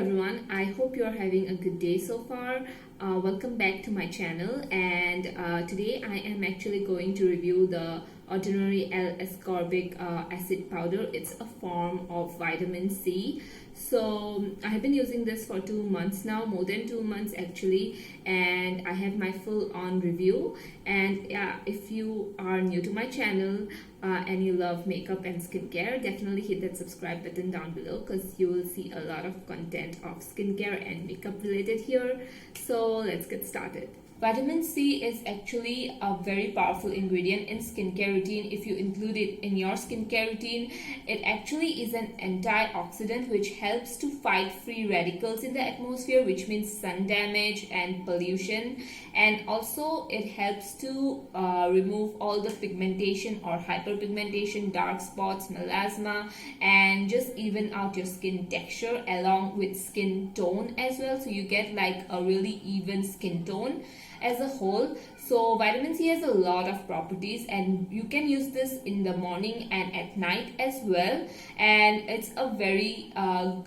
everyone, I hope you're having a good day so far. Welcome back to my channel, and today I am actually going to review the ordinary L-Ascorbic acid powder. It's a form of vitamin C. So I have been using this for 2 months now, more than 2 months actually, and I have my full-on review. And yeah, if you are new to my channel and you love makeup and skincare, definitely hit that subscribe button down below because you will see a lot of content of skincare and makeup related here. So let's get started. Vitamin C is actually a very powerful ingredient in skincare routine. If you include it in your skincare routine, it actually is an antioxidant which helps to fight free radicals in the atmosphere, which means sun damage and pollution, and also it helps to remove all the pigmentation or hyperpigmentation, dark spots, melasma, and just even out your skin texture along with skin tone as well, so you get like a really even skin tone as a whole. So vitamin C has a lot of properties, and you can use this in the morning and at night as well. And it's a very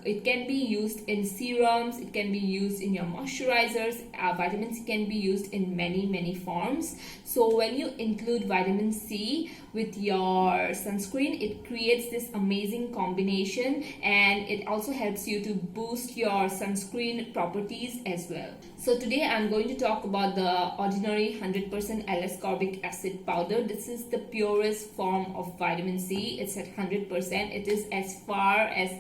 it can be used in serums, it can be used in your moisturizers. Vitamin C can be used in many forms. So when you include vitamin C with your sunscreen, it creates this amazing combination, and it also helps you to boost your sunscreen properties as well. So today I'm going to talk about the ordinary 100% L-Ascorbic acid powder. This is the purest form of vitamin C. It's at 100%. It is as far as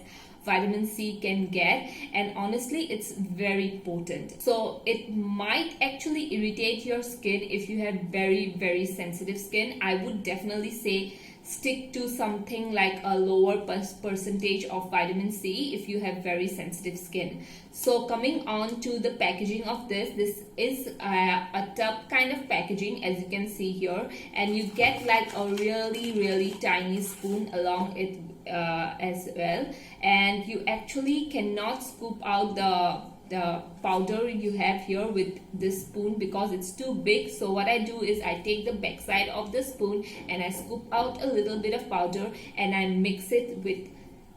vitamin C can get, and honestly it's very potent. So it might actually irritate your skin if you have very sensitive skin. I would definitely say stick to something like a lower percentage of vitamin C if you have very sensitive skin. So coming on to the packaging of this is a tub kind of packaging, as you can see here, and you get like a really tiny spoon along it as well, and you actually cannot scoop out the powder you have here with this spoon because it's too big. So what I do is I take the back side of the spoon and I scoop out a little bit of powder and I mix it with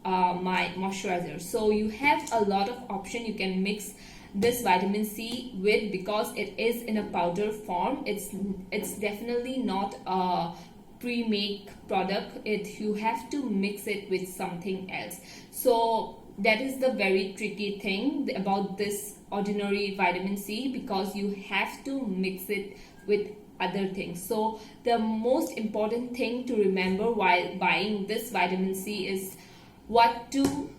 my moisturizer. So you have a lot of option you can mix this vitamin C with, because it is in a powder form. It's definitely not a pre-made product. You have to mix it with something else. So that is the very tricky thing about this ordinary vitamin C, because you have to mix it with other things. So the most important thing to remember while buying this vitamin C is what to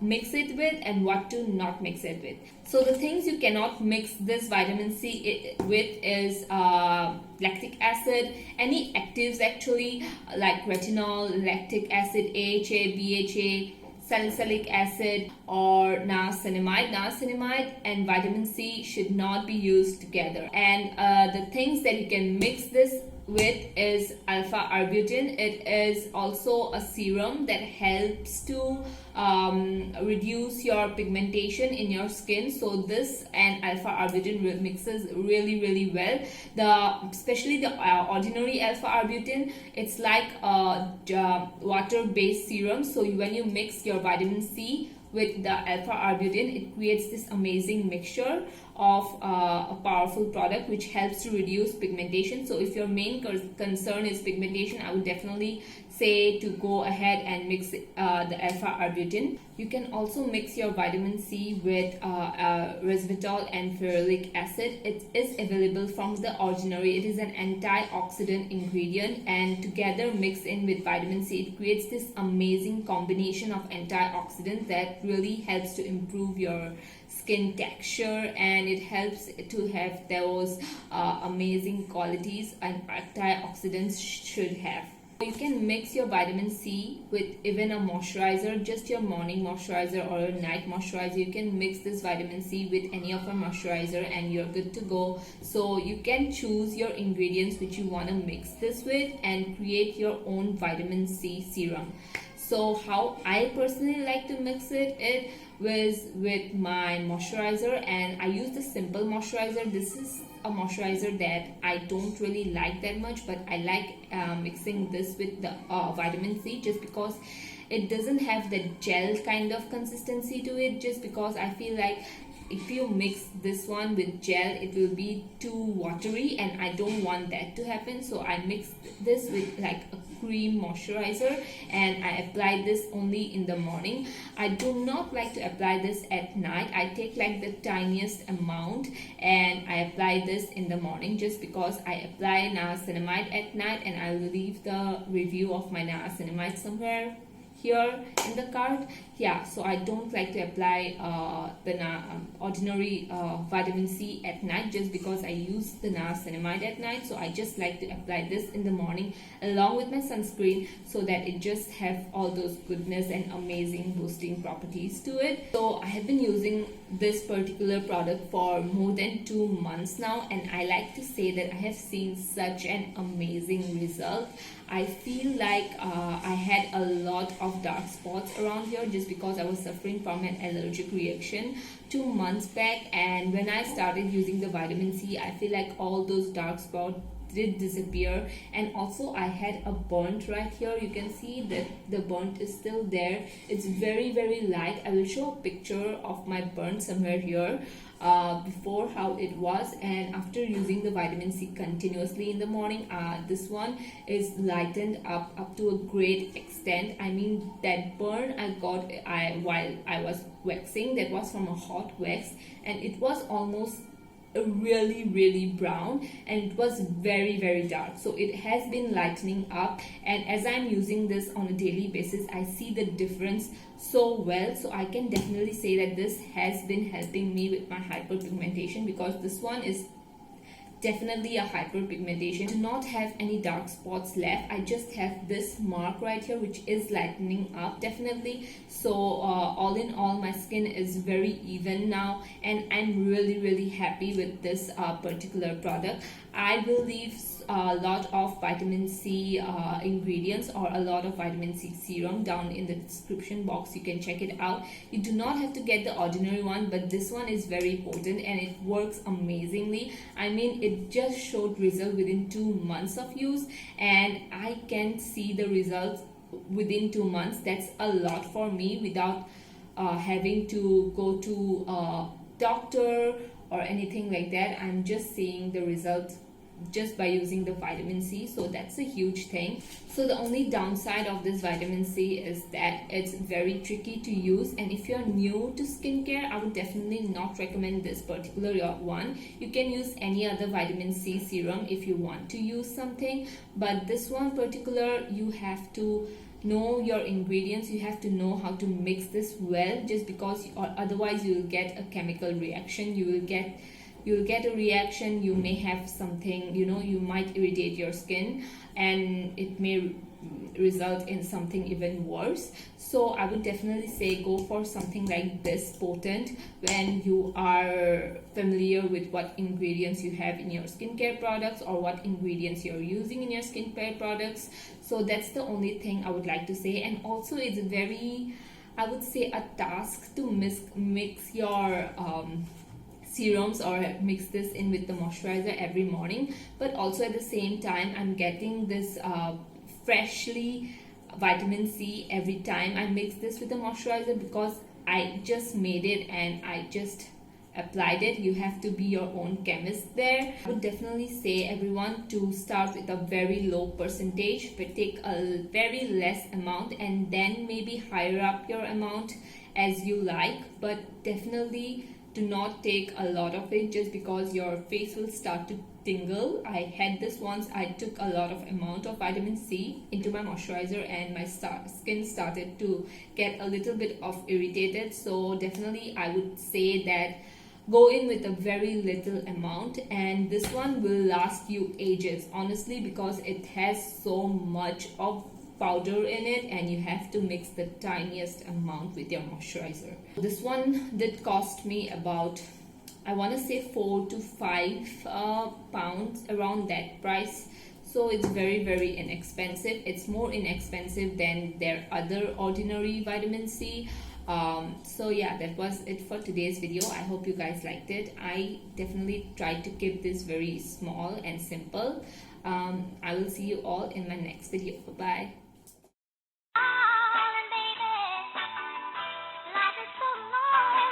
mix it with and what to not mix it with. So the things you cannot mix this vitamin C with is lactic acid, any actives actually, like retinol, lactic acid, AHA, BHA, salicylic acid, or niacinamide. Niacinamide and vitamin C should not be used together. And the things that you can mix this with is alpha-arbutin. It is also a serum that helps to reduce your pigmentation in your skin. So this and alpha-arbutin mixes really well. Especially the ordinary alpha-arbutin, it's like a water-based serum. So when you mix your vitamin C with the alpha-arbutin, it creates this amazing mixture of a powerful product which helps to reduce pigmentation. So if your main concern is pigmentation, I would definitely say to go ahead and mix the alpha-arbutin. You can also mix your vitamin C with resveratrol and ferulic acid. It is available from the ordinary. It is an antioxidant ingredient, and together mixed in with vitamin C, it creates this amazing combination of antioxidants that really helps to improve your skin texture, and it helps to have those amazing qualities and antioxidants should have. You can mix your vitamin C with even a moisturizer, just your morning moisturizer or a night moisturizer. You can mix this vitamin C with any of a moisturizer and you're good to go. So you can choose your ingredients which you want to mix this with and create your own vitamin C serum. So how I personally like to mix it was with my moisturizer, and I use the simple moisturizer. This is a moisturizer that I don't really like that much, but I like mixing this with the vitamin C just because it doesn't have the gel kind of consistency to it, just because I feel like if you mix this one with gel, it will be too watery, and I don't want that to happen. So I mixed this with like a cream moisturizer, and I applied this only in the morning. I do not like to apply this at night. I take like the tiniest amount and I apply this in the morning, just because I apply niacinamide at night, and I will leave the review of my niacinamide somewhere here in the card. Yeah, so I don't like to apply the ordinary vitamin C at night, just because I use the niacinamide at night. So I just like to apply this in the morning along with my sunscreen, so that it just have all those goodness and amazing boosting properties to it. So I have been using this particular product for more than 2 months now, and I like to say that I have seen such an amazing result. I feel like I had a lot of dark spots around here, just because I was suffering from an allergic reaction 2 months back, and when I started using the vitamin C, I feel like all those dark spots did disappear. And also I had a burnt right here. You can see that the burnt is still there. It's very light. I will show a picture of my burnt somewhere here, before how it was and after using the vitamin C continuously in the morning. This one is lightened up to a great extent. I mean, that burn I got while I was waxing, that was from a hot wax, and it was almost really brown, and it was very dark. So it has been lightening up, and as I'm using this on a daily basis, I see the difference so well. So I can definitely say that this has been helping me with my hyperpigmentation, because this one is definitely a hyperpigmentation. I do not have any dark spots left. I just have this mark right here, which is lightening up definitely. So all in all, my skin is very even now, and I'm really happy with this particular product. I will leave a lot of vitamin C ingredients, or a lot of vitamin C serum down in the description box. You can check it out. You do not have to get the ordinary one, but this one is very potent and it works amazingly. I mean, it just showed result within 2 months of use, and I can see the results within 2 months. That's a lot for me, without having to go to a doctor or anything like that. I'm just seeing the results just by using the vitamin C, so that's a huge thing. So the only downside of this vitamin C is that it's very tricky to use, and if you're new to skincare, I would definitely not recommend this particular one. You can use any other vitamin C serum if you want to use something, but this one particular, you have to know your ingredients. You have to know how to mix this well, just because, or otherwise you will get a chemical reaction. You will get a reaction, you may have something, you might irritate your skin, and it may result in something even worse. So I would definitely say go for something like this potent when you are familiar with what ingredients you have in your skincare products, or what ingredients you're using in your skincare products. So that's the only thing I would like to say. And also, it's very, I would say, a task to mix your serums, or mix this in with the moisturizer every morning. But also at the same time, I'm getting this freshly vitamin C every time I mix this with the moisturizer, because I just made it and I just applied it. You have to be your own chemist there. I would definitely say everyone to start with a very low percentage, but take a very less amount, and then maybe higher up your amount as you like. But definitely do not take a lot of it, just because your face will start to tingle. I had this once. I took a lot of amount of vitamin C into my moisturizer, and my skin started to get a little bit of irritated. So definitely I would say that go in with a very little amount, and this one will last you ages, honestly, because it has so much of powder in it, and you have to mix the tiniest amount with your moisturizer. This one did cost me about, I want to say 4 to 5 pounds, around that price. So it's very inexpensive. It's more inexpensive than their other ordinary vitamin C. So yeah, that was it for today's video. I hope you guys liked it. I definitely tried to keep this very small and simple. I will see you all in my next video. Bye bye.